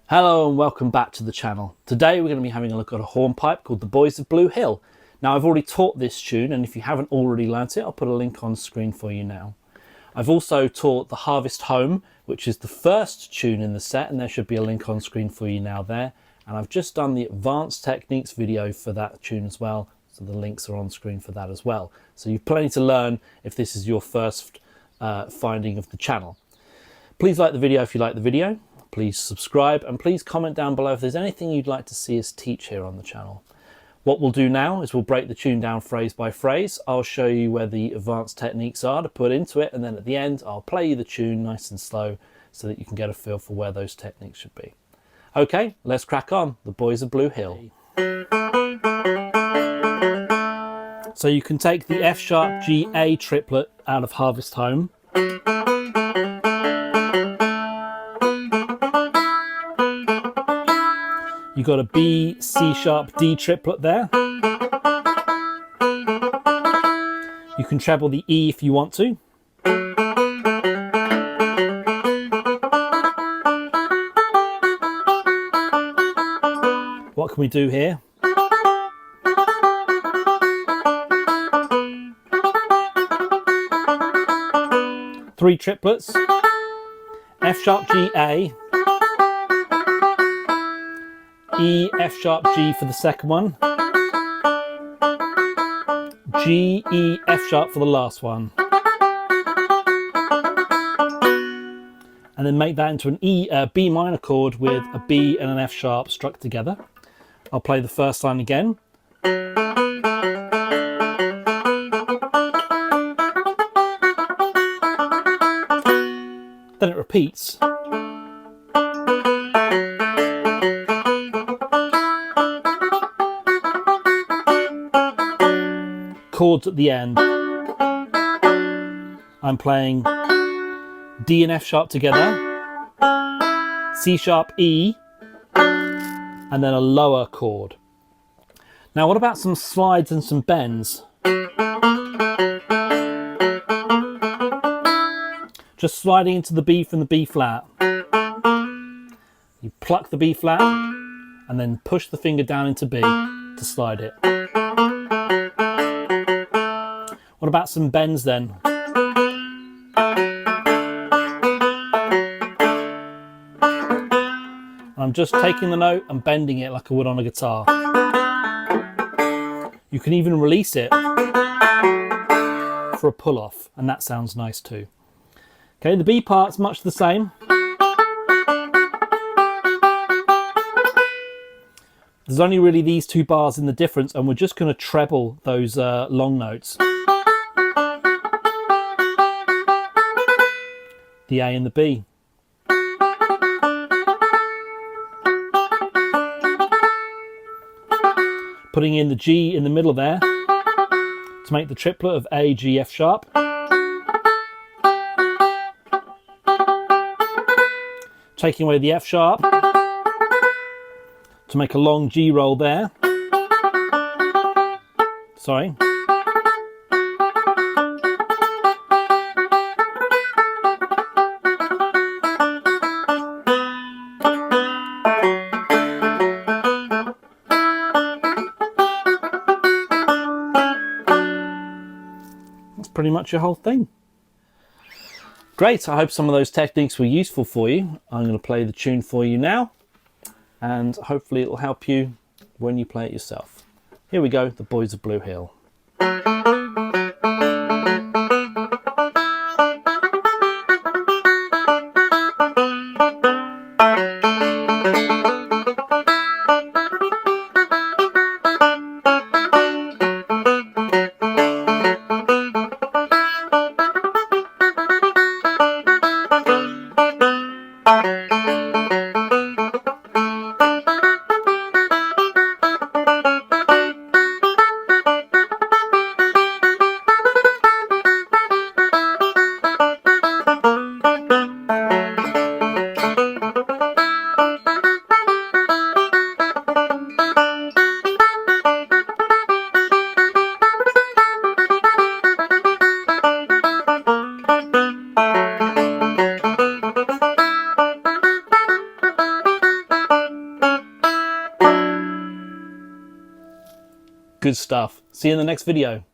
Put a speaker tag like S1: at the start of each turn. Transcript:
S1: Hello and welcome back to the channel. Today we're going to be having a look at a hornpipe called the Boys of Bluehill. Now I've already taught this tune, and if you haven't already learnt it, I'll put a link on screen for you now. I've also taught the Harvest Home, which is the first tune in the set, and there should be a link on screen for you now there. And I've just done the Advanced Techniques video for that tune as well, so the links are on screen for that as well. So you've plenty to learn if this is your first finding of the channel. Please like the video if you like the video. Please subscribe and please comment down below if there's anything you'd like to see us teach here on the channel. What we'll do now is we'll break the tune down phrase by phrase. I'll show you where the advanced techniques are to put into it, and then at the end I'll play you the tune nice and slow so that you can get a feel for where those techniques should be. Okay, let's crack on. The Boys of Bluehill. So you can take the F sharp G A triplet out of Harvest Home. You've got a B, C sharp, D triplet there. You can treble the E if you want to. What can we do here? Three triplets. F sharp, G, A. E, F sharp, G for the second one. G, E, F sharp for the last one. And then make that into an B minor chord with a B and an F sharp struck together. I'll play the first line again. Then it repeats. Chords at the end. I'm playing D and F sharp together, C sharp, E, and then a lower chord. Now what about some slides and some bends? Just sliding into the B from the B flat. You pluck the B flat and then push the finger down into B to slide it. What about some bends then? I'm just taking the note and bending it like I would on a guitar. You can even release it for a pull-off, and that sounds nice too. Okay, the B part's much the same. There's only really these two bars in the difference, and we're just going to treble those long notes. The A and the B. Putting in the G in the middle there to make the triplet of A, G, F sharp. Taking away the F sharp to make a long G roll there. Sorry. Pretty much your whole thing. Great, I hope some of those techniques were useful for you. I'm going to play the tune for you now, and hopefully it will help you when you play it yourself. Here we go, the Boys of Bluehill. Good stuff. See you in the next video.